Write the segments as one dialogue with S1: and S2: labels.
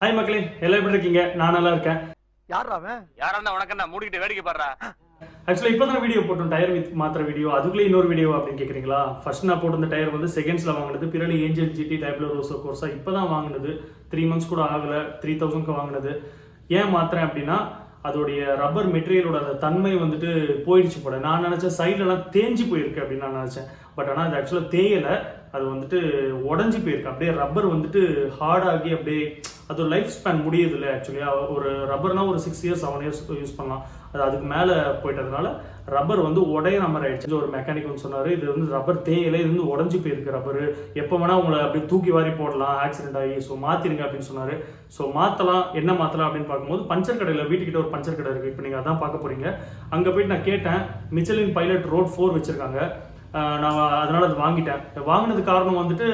S1: Hi மக்களே, எல்லாம் எப்படி இருக்கீங்க? நான் நல்லா இருக்கேன்.
S2: யாரா உனக்கு மூடிக்கிட்டு வேடிக்கை பாடுறா?
S1: ஆக்சுவலா இப்பதான் வீடியோ போட்டோம், டயர் வித் மாத்திர வீடியோ. அதுக்குள்ளே இன்னொரு வீடியோ அப்படின்னு கேட்குறீங்களா? ஃபர்ஸ்ட் நான் போட்டிருந்த டயர் வந்து செகண்ட்ஸ்ல வாங்கினது, பிறகு ஏஞ்சல் ஜிடி டைப்ல ரோசோ கோர்ஸா இப்பதான் வாங்கினது. 3 months கூட ஆகல, 3000க்கு வாங்கினது. ஏன் மாத்திரேன் அப்படின்னா அதோடைய ரப்பர் மெட்டீரியலோட அந்த தன்மை வந்துட்டு போயிடுச்சு போல. நான் நினைச்சேன் சைட்லலாம் தேஞ்சு போயிருக்கு அப்படின்னு நான் நினைச்சேன். பட் ஆனால் அது ஆக்சுவலாக தேயலை, அது வந்துட்டு உடஞ்சி போயிருக்கு. அப்படியே ரப்பர் வந்துட்டு ஹார்டாகி அப்படியே அது லைஃப் ஸ்பேன் முடியுது இல்லை. ஆக்சுவலியாக ஒரு ரப்பர்னா ஒரு 6 years 7 years யூஸ் பண்ணலாம். அது அதுக்கு மேலே போயிட்டதுனால ரப்பர் வந்து உடைய மாதிரி ஆயிடுச்சு. ஒரு மெக்கானிக் வந்து சொன்னார், இது வந்து ரப்பர் தேயிலை, இது வந்து உடஞ்சி போயிருக்கு ரப்பர், எப்போ வேணால் உங்களை அப்படி தூக்கி வாரி போடலாம் ஆக்சிடென்ட் ஆகி, ஸோ மாற்றிருங்க அப்படின்னு சொன்னார். ஸோ மாற்றலாம், என்ன மாற்றலாம் அப்படின்னு பார்க்கும்போது பஞ்சர் கடையில், வீட்டுக்கிட்ட ஒரு பஞ்சர் கடை இருக்குது, இப்போ நீங்கள் அதான் பார்க்க போகிறீங்க. அங்கே போயிட்டு நான் கேட்டேன், மிச்சலின் பைலட் ரோட் 4 வச்சுருக்காங்க. நான் அதனால் அது வாங்கிட்டேன். வாங்கினது காரணம் வந்துட்டு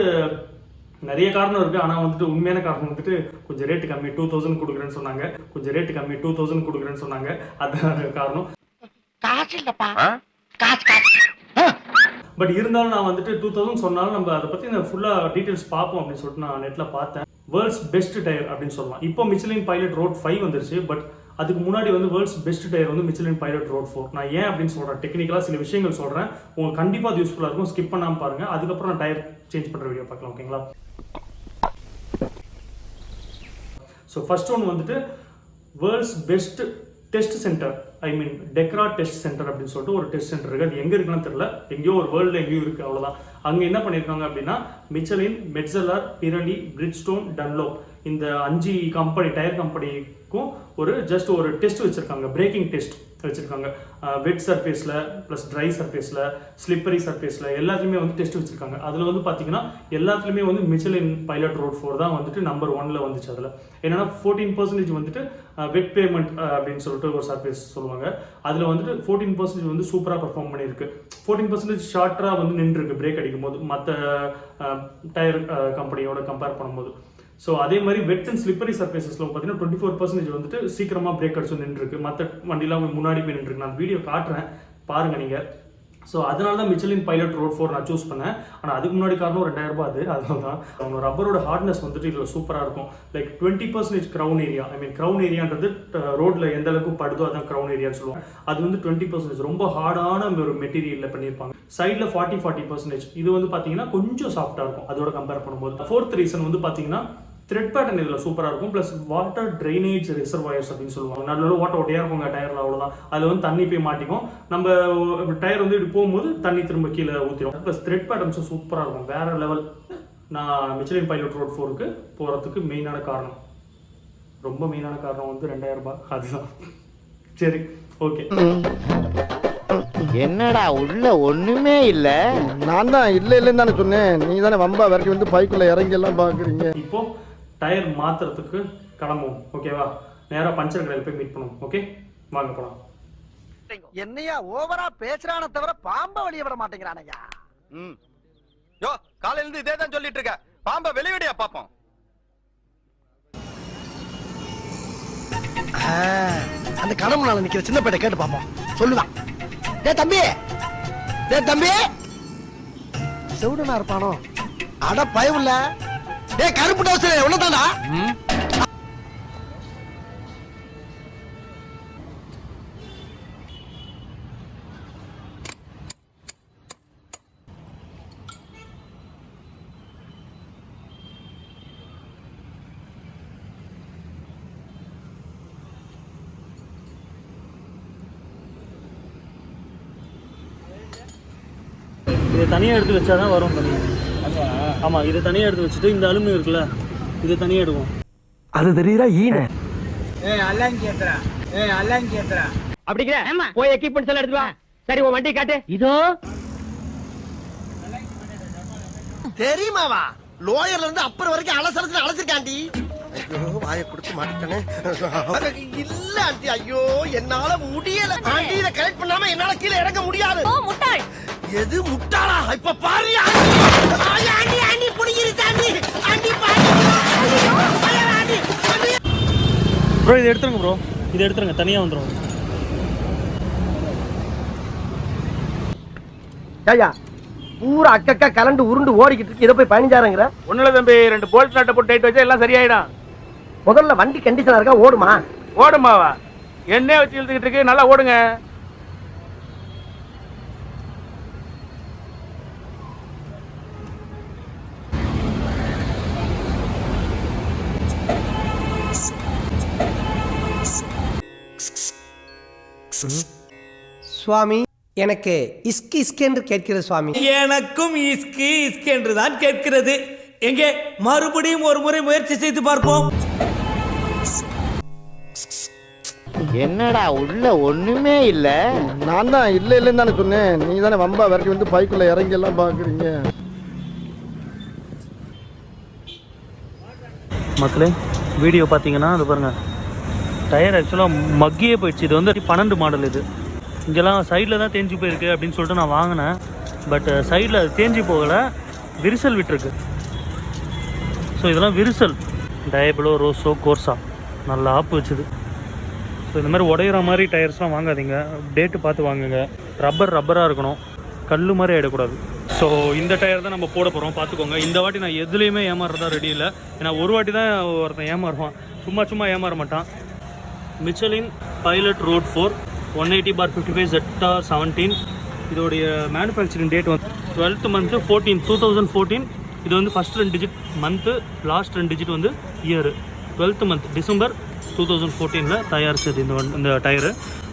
S1: நிறைய காரணம் இருக்குது, ஆனால் வந்துட்டு உண்மையான காரணம் வந்துட்டு கொஞ்சம் ரேட்டு கம்மி, 2000 கொடுக்குறேன்னு சொன்னாங்க. கொஞ்சம் ரேட்டு கம்மி 2000 கொடுக்குறேன்னு சொன்னாங்க. அதுதான் காரணம். பட் இருந்தாலும் நான் வந்துட்டு 2000 சொன்னாலும் நம்ம அதை பற்றி நான் ஃபுல்லாக டீட்டெயில்ஸ் பார்ப்போம் அப்படின்னு சொல்லிட்டு நான் நெட்டில் பார்த்தேன். வேர்ல்ட்ஸ் பெஸ்ட் டயர் அப்படின்னு சொல்லலாம். இப்போ மிச்சலின் பைலட் ரோட் 5 வந்துருச்சு. பட் அதுக்கு முன்னாடி வந்து வேர்ல்ட்ஸ் பெஸ்ட் டயர் வந்து மிச்சலின் பைலட் ரோட் 4. நான் ஏன் அப்படின்னு சொல்கிறேன், டெக்னிக்கலாக சில விஷயங்கள் சொல்கிறேன், உங்களுக்கு கண்டிப்பாக அது யூஸ்ஃபுல்லாக இருக்கும். ஸ்கிப் பண்ணாமல் பாருங்கள். அதுக்கப்புறம் நான் டயர் சேஞ்ச் பண்ணுற வீடியோ பார்க்கலாம், ஓகேங்களா? ஸோ ஃபர்ஸ்ட் ஒன் வந்துட்டு வேர்ல்ட்ஸ் பெஸ்ட் டெஸ்ட் சென்டர், ஐ மீன் டெக்ரா டெஸ்ட் சென்டர் அப்படின்னு சொல்லிட்டு ஒரு டெஸ்ட் சென்டர் இருக்குது. அது எங்கே இருக்குன்னு தெரியல, எங்கேயோ ஒரு வேர்ல்டில் எங்கேயும் இருக்குது, அவ்வளோதான். அங்கே என்ன பண்ணியிருக்காங்க அப்படின்னா மிச்சலின், மெட்ஸெலர், பிரெல்லி, பிரிட்ஜ்ஸ்டோன், டன்லோப், இந்த 5 கம்பெனி டயர் கம்பெனிக்கும் ஜஸ்ட் ஒரு டெஸ்ட் வச்சுருக்காங்க, பிரேக்கிங் டெஸ்ட் வச்சுருக்காங்க. வெட் சர்ஃபேஸில் ப்ளஸ் ட்ரை சர்ஃபேஸில், ஸ்லிப்பரி சர்ஃபேஸில் எல்லாத்துலேயுமே வந்து டெஸ்ட் வச்சுருக்காங்க. அதில் வந்து பார்த்தீங்கன்னா எல்லாத்துலேயுமே வந்து மிச்சலின் பைலட் ரோட் 4 தான் வந்துட்டு நம்பர் 1ல் வந்துச்சு. அதில் என்னென்னா 14% வந்துட்டு வெட் பேமெண்ட் அப்படின்னு சொல்லிட்டு ஒரு சர்ஃபேஸ் சொல்லுவாங்க. அதில் வந்துட்டு 14% வந்து சூப்பராக பர்ஃபார்ம் பண்ணியிருக்கு. 14% ஷார்ட்டராக வந்து நின்றுருக்கு பிரேக் அடிக்கும் போது, மற்ற டயர் கம்பெனியோட கம்பேர் பண்ணும்போது. ஸோ அதே மாதிரி வெட் அண்ட் ஸ்லிப்பரி சர்ஃபேஸஸில் பார்த்தீங்கன்னா 24% வந்துட்டு சீக்கிரமாக பிரேக் அடிச்சு நின்றுருக்கு. மற்ற வண்டிலாம் முன்னாடி போய் நின்றுருக்கு. நான் வீடியோ காட்டுறேன், பாருங்கள் நீங்கள். ஸோ அதனால தான் மிச்சலின் பைலட் ரோட் 4 நான் சூஸ் பண்ணேன். ஆனால் அதுக்கு முன்னாடி காரணம் 2000 ரூபாய். அதனால தான் அவங்க ரப்பரோட ஹார்ட்னஸ் வந்துட்டு இதில் சூப்பராக இருக்கும். லைக் 20% க்ரௌன் ஏரியா, ஐ மீன் க்ரௌன் ஏரியான்றது ரோட்டில் எந்த அளவுக்கு படுதோ அதான் க்ரௌன் ஏரியான்னு சொல்லுவாங்க. அது வந்து 20% ரொம்ப ஹார்டான ஒரு மெட்டீரியலில் பண்ணியிருப்பாங்க. சைடில் 40% இது வந்து பார்த்தீங்கன்னா கொஞ்சம் சாஃப்டாக இருக்கும் அதோட கம்பேர் பண்ணும்போது. 4th ரீசன் வந்து பார்த்தீங்கன்னா த்ரெட் பேட்டர்ன் இதில் சூப்பராக இருக்கும். ப்ளஸ் வாட்டர் ட்ரைனேஜ் ரிசர்வாயர்ஸ் அப்படின்னு சொல்லுவாங்க. நல்ல வாட்டர் ஒட்டையாக இருக்குங்க டயரில், அவ்வளோதான். அதில் வந்து தண்ணி போய் மாட்டிக்கும். நம்ம டயர் வந்து இப்படி போகும்போது தண்ணி திரும்ப கீழே ஊற்றிடும். ப்ளஸ் த்ரெட் பேட்டர்ன்ஸும் சூப்பராக இருக்கும், வேறு லெவல். நான் மிச்சலின் பைலட் ரோட் 4க்கு போகிறதுக்கு மெயினான காரணம், ரொம்ப மெயினான காரணம் வந்து 2000 ரூபாய். அதுதான். சரி, ஓகே.
S3: என்னடா உள்ள ஒண்ணுமே இல்ல?
S4: நான் தான் இல்லைன்னு தானே சொன்னேன். நீ தானே வம்பா வரைக்கும் வந்து பைக்குள்ள இறங்கி எல்லாம் பாக்குறீங்க.
S1: இப்போ டயர் மாத்துறதுக்கு கிளம்புவோம், ஓகேவா? நேராக பஞ்சர் கடையில் போய் மீட் பண்ணுவோம். ஓகே, வாங்க போலாம்.
S5: என்னையா ஓவரா பேசுறான தவிர பாம்ப வெளிய விட மாட்டேங்கிறானையா.
S2: யோ, காலையில இருந்து இதே தான் சொல்லிட்டு இருக்க. பாம்ப வெளியடியா பாப்போம்.
S5: அந்த கனவுனால நிக்கிற சின்ன பையனை கேட்டு பாப்போம், சொல்லுதான். டேய் தம்பி, டேய் தம்பி, செவுடனா இருப்பானோ? அட பயவுல. டேய் கருப்பு டவுசர் எவ்வளவுதானா?
S1: இதை தனியாக எடுத்து வச்சா தான் வரும் தனியாக. ஆமாம், இதை தனியாக எடுத்து வச்சுட்டு இந்த அலுமினியம் இருக்குல்ல, இதை தனியாக எடுக்கும்.
S5: அது தெரியுதா ஈன?
S3: அப்படிங்கிற போய் எக்யூப்மெண்ட்ஸ் எல்லாம் எடுத்து வா. சரி, உன் வண்டி காட்டு. இதோ
S5: தெரியுமாவா? லோயர்ல இருந்து அப்பர் வரைக்கும் அலசலத்துல அலசிருக்காண்டி. ஐயோ, வாயை கொடுத்து மாட்டேனே. இல்ல ஆண்டி, ஐயோ என்னால முடியல. ஆண்டி இத கரெக்ட் பண்ணாம என்னால கீழே இறங்க முடியாது. ஓ முட்டாள். எது முட்டாளா? இப்ப பாரு ஆண்டி. ஆண்டி ஆண்டி புடிங்கிருச்சு ஆண்டி. ஆண்டி பாரு. ஆண்டி
S1: ப்ரோ, இதை எடுத்துருங்க ப்ரோ, இதை எடுத்துருங்க, தனியாக வந்துடும்.
S5: ஐயா, பூரா அக்கக்கா கலண்டு உருண்டு ஓடிக்கிட்டு இருக்கு. இதை போய் 15000ங்கிற?
S2: ஒண்ணுல தம்பி, 2 போல்ட் நட்டை போட்டு டைட் வச்சா எல்லாம் சரியாயிடும்.
S5: முதல்ல வண்டி கண்டிஷனா இருக்கா, ஓடுமா?
S3: ஓடுமாவா? எண்ணெய் வச்சு இழுத்துக்கிட்டு இருக்கு, நல்லா ஓடுங்க.
S5: சுவாமி, எனக்கு இஸ்கி இஸ்கி என்று கேட்கிறது சுவாமி.
S6: எனக்கும் இஸ்கி இஸ்கி என்று தான் கேட்கிறது. எங்கே மறுபடியும் ஒரு முறை முயற்சி செய்து பார்ப்போம்.
S7: என்னடா உள்ள ஒண்ணுமே இல்ல.
S4: நான் தான் இல்ல இல்லைன்னு தானே சொன்னேன். நீ தானே வம்பா விரட்டி வந்து பைக்குள்ள இறங்கி எல்லாம் பாக்குறீங்க.
S1: மக்களே வீடியோ பார்த்தீங்கன்னா அது பாருங்கள், டயர் ஆக்சுவலாக மக்கியே போயிடுச்சு. இது வந்து 12 மாடல். இது இங்கெல்லாம் சைடில் தான் தேஞ்சு போயிருக்கு அப்படின்னு சொல்லிட்டு நான் வாங்கினேன். பட் சைடில் அது தேஞ்சு போகலை, விரிசல் விட்டுருக்கு. ஸோ இதெல்லாம் விரிசல். டயபிளோ, ரோஸோ, கோர்ஸா நல்லா ஆப்பு வச்சுது. ஸோ இந்த மாதிரி உடையிற மாதிரி டயர்ஸ்லாம் வாங்காதீங்க, டேட்டு பார்த்து வாங்குங்க. ரப்பராக இருக்கணும், கல் மாதிரி ஆகிடக்கூடாது. ஸோ இந்த டயர் தான் நம்ம போட போகிறோம், பார்த்துக்கோங்க. இந்த வாட்டி நான் எதுலேயுமே ஏமாறுறதா ரெடி இல்லை. ஏன்னா ஒரு வாட்டி தான் ஒருத்தன் ஏமாறுவான், சும்மா ஏமாற மாட்டான். Michelin pilot road 4 180/55 ZR17. இதோடைய மேனுஃபேக்சரிங் டேட் வந்து 12th month 14 2014. இது வந்து first 2 digit month, last 2 digit வந்து இயரு. 12th month டிசம்பர் 2014 தயாரிச்சது இந்த டயரு.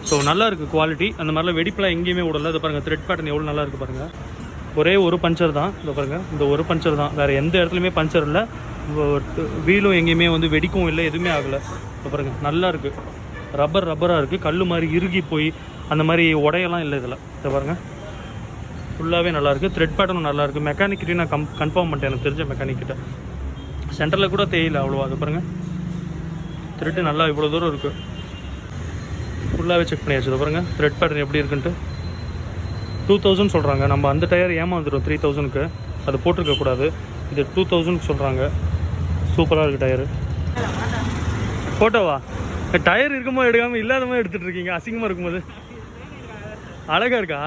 S1: ஸோ நல்லா இருக்குது குவாலிட்டி. அந்த மாதிரிலாம் வெடிப்பெலாம் எங்கேயுமே விடல. இது பாருங்கள், த்ரெட் பேட்டர்ன் எவ்வளோ நல்லா இருக்குது பாருங்கள். ஒரே ஒரு பஞ்சர் தான், இதை பாருங்கள், இந்த ஒரு பஞ்சர் தான், வேறு எந்த இடத்துலையுமே பஞ்சர் இல்லை. வீலும் எங்கேயுமே வந்து வெடிக்கவும் இல்லை, எதுவுமே ஆகலை. இதை பாருங்கள், நல்லா இருக்குது. ரப்பராக இருக்குது, கல் மாதிரி இறுகி போய் அந்த மாதிரி உடையெல்லாம் இல்லை இதில். இதை பாருங்கள், ஃபுல்லாகவே நல்லாயிருக்கு. த்ரெட் பேட்டர்னும் நல்லாயிருக்கு. மெக்கானிக்கிட்டையும் நான் கன்ஃபார்ம் பண்ணிட்டேன், எனக்கு தெரிஞ்ச மெக்கானிக்கிட்ட. சென்டரில் கூட தேயில அவ்வளோவா. அது பாருங்கள், த்ரெட்டு நல்லா இவ்வளோ தூரம் இருக்குது, ஃபுல்லாகவே செக் பண்ணியாச்சு. இதை பாருங்கள், த்ரெட் பேட்டர்ன் எப்படி இருக்குன்ட்டு. 2000 சொல்கிறாங்க. நம்ம அந்த டயர் ஏமாந்துடும் 3000க்கு, அது போட்டிருக்கக்கூடாது. இது 2000 சொல்கிறாங்க. சூப்பராக இருக்குது டயரு. ஃபோட்டோவா? டயர் இருக்கும்போது எடுக்காமல் இல்லாத மாதிரி எடுத்துகிட்டு இருக்கீங்க, அசிங்கமாக இருக்கும்போது. அழகாக இருக்கா?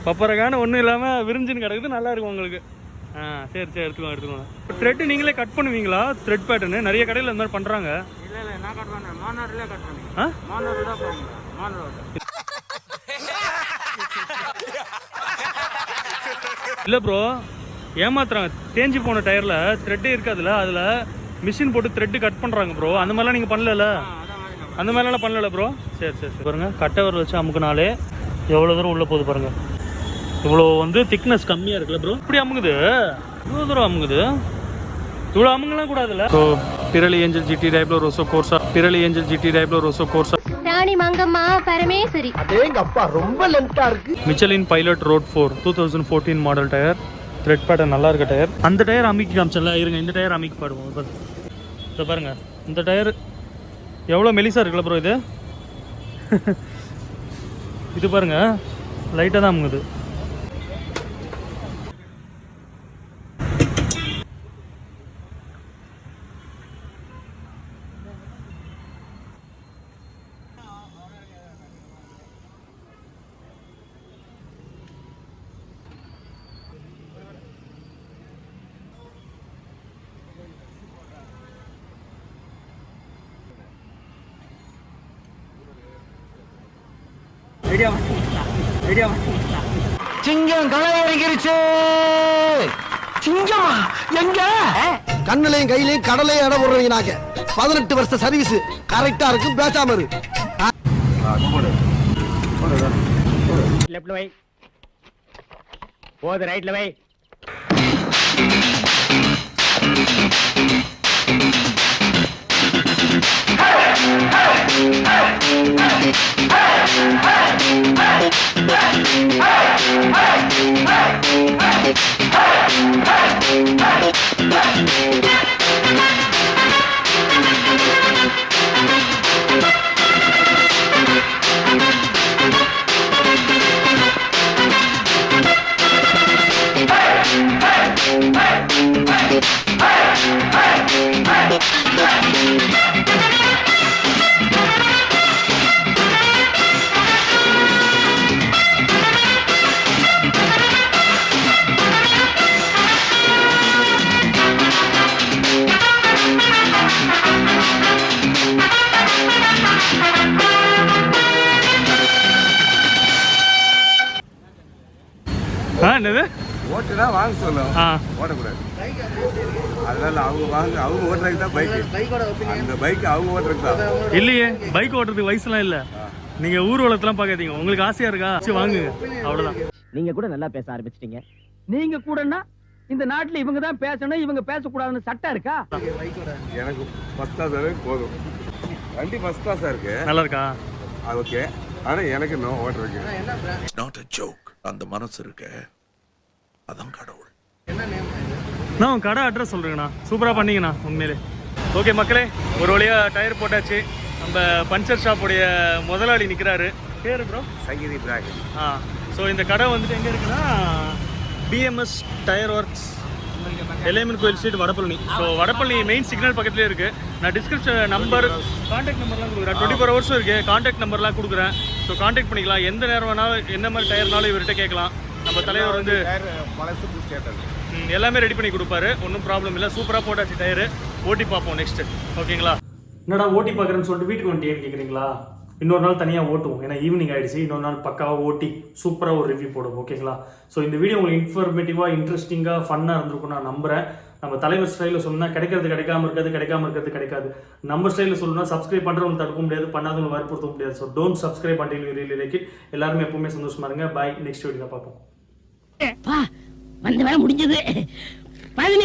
S1: பப்பரக்கான ஒன்றும் இல்லாமல் விரிஞ்சின்னு கிடக்குது, நல்லா இருக்கும் உங்களுக்கு. சரி எடுத்துக்கோங்க. த்ரெட்டு நீங்களே கட் பண்ணுவீங்களா? த்ரெட் பேட்டர்னு நிறைய கடையில் இந்த மாதிரி பண்ணுறாங்க. இல்லை ப்ரோ, ஏமாத்துறாங்க. தேஞ்சு போன டயரில் த்ரெட்டே இருக்காதுல்ல, அதில் மிஷின் போட்டு த்ரெட்டு கட் பண்ணுறாங்க ப்ரோ. அந்த மாதிரிலாம் நீங்கள் பண்ணல? அந்த மாதிரிலாம் பண்ணல ப்ரோ. சரி பாருங்கள், கட்டவர் வச்சு அமுக்குனாலே எவ்வளோ தூரம் உள்ளே போகுது பாருங்கள். இவ்வளோ வந்து திக்னஸ் கம்மியாக இருக்குல்ல ப்ரோ. இப்படி அமுங்குது, இவ்வளோ தூரம் அமுங்குது. இவ்வளோ அமுங்கலாம் கூடாதுல்ல. So Pirelli Angel GT Diablo Rosso Corsa, Pirelli Angel GT Diablo Rosso Corsa,
S8: Rani Mangamma Parameswari.
S5: அதேங்க அப்பா, ரொம்ப லென்த்தா இருக்கு.
S1: Michelin Pilot Road 4 2014 model tyre. Tread pattern நல்லா இருக்க டயர். அந்த டயர் அமுக்கி காமிச்சல, இருங்க இந்த டயர் அமுக்கி பாடுவோம். இதை பாருங்க, இந்த டயர் எவ்வளோ மெலிசா இருக்குல்ல ப்ரோ. இது இது பாருங்க, லைட்டாக தான் அமுங்குது.
S5: சிங்கம் களை இறங்கிருச்சு. சிங்கமா எங்க? கண்ணுலையும் கையிலையும் கடலையும் இடம் போடுறீங்க. நாங்க 18 வருஷ சர்வீஸ் கரெக்டா இருக்கும், பேசாம இரு.
S3: லெஃப்ட்ல வை, போது ரைட்ல வை.
S1: என்னது
S9: ஓட்டுனா வாங்க சொல்லும்
S1: ஆ
S9: ஓடக்கூடாது. அதனால அவங்க ஓட்டுறதுக்கு தான் பைக். அந்த பைக் அவங்க ஓட்டுறதுக்கு தான்.
S1: இல்லையே, பைக் ஓட்டுறதுக்கு வயசுலாம் இல்ல. நீங்க ஊர்வலத்தெல்லாம் பார்க்காதீங்க, உங்களுக்கு ஆசையா இருக்கா சரி வாங்குங்க, அவ்வளவுதான்.
S3: நீங்க கூட நல்லா பேச ஆரம்பிச்சிட்டீங்க. நீங்க கூடனா இந்த நாட்டுல இவங்க தான் பேசணும், இவங்க பேசக்கூடாதுன்னு சட்டம் இருக்கா?
S9: எனக்கு ஃபர்ஸ்ட் கிளாஸ் போதும். வண்டி ஃபர்ஸ்ட் கிளாஸா இருக்கு,
S1: நல்லா இருக்கா?
S9: அது ஓகே. ஆனா எனக்கு இன்னும் ஓட்டுறதுக்கு
S2: நாட் a joke. அந்த மனசு இருக்கு, அதான் கடவுள்.
S1: நான் உங்க கடை அட்ரஸ் சொல்றேங்கண்ணா, சூப்பரா பண்ணீங்கண்ணா உண்மையிலே. ஓகே மக்களே, ஒரு வழியா டயர் போட்டாச்சு. நம்ம பஞ்சர் ஷாப்புடைய முதலாளி நிற்கிறாரு. பேர் ப்ரோ?
S9: சங்கீதி டிராகன்.
S1: ஸோ இந்த கடை வந்துட்டு எங்கே இருக்குன்னா பிஎம்எஸ் டயர் ஒர்க்ஸ், எல்லையம்மன் கோயில் street, Vadapalani. So Vadapalani main signal பக்கத்துலேயே இருக்குது. நான் டிஸ்கிரிப்ஷன் நம்பர், கான்டாக்ட் நம்பர்லாம் கொடுக்குறேன். 24 ஹவர்ஸும் இருக்குது, கான்டாக்ட் நம்பர்லாம் கொடுக்குறேன். ஸோ கான்டாக்ட் பண்ணிக்கலாம். எந்த நேரம் வேணாலும் என்ன மாதிரி டயர்னாலும் இவர்கிட்ட கேட்கலாம். நம்ம தலைவர் வந்து எல்லாமே ரெடி பண்ணி கொடுப்பாரு, ஒன்றும் ப்ராப்ளம் இல்லை. சூப்பராக போட்டாச்சு டயரு. ஓட்டி பார்ப்போம் நெக்ஸ்ட், ஓகேங்களா? என்னடா ஓட்டி பார்க்குறேன்னு சொல்லிட்டு வீட்டுக்கு வந்துட்டேன்னு கேட்குறீங்களா? இன்னொரு நாள் தனியாக ஓட்டுவோம், ஏன்னா ஈவினிங் ஆகிடுச்சு. இன்னொரு நாள் பக்காவாக ஓட்டி சூப்பராக ஒரு ரிவ்யூ போடுவோம், ஓகேங்களா? ஸோ இந்த வீடியோ உங்களுக்கு இன்ஃபர்மேட்டிவாக, இன்ட்ரெஸ்டிங்காக, ஃபன்னாக இருந்திருக்கும் நான் நம்புகிறேன். நம்ம தலைவர் ஸ்டைலில் சொன்னால் கிடைக்கிறது கிடைக்காம இருக்கிறது கிடைக்காது. நம்ம ஸ்டைலில் சொல்லணும்னா சப்ஸ்கிரைப் பண்ணுறவங்க தடுக்க முடியாது, பண்ணாதவங்க வற்புறுத்த முடியாது. So don't subscribe until you really like it. எல்லாருமே எப்பவுமே சந்தோஷமா இருங்க. பாய், நெக்ஸ்ட் வீடியோவில் பார்ப்போம்.
S3: வந்து வேலை முடிஞ்சது. 10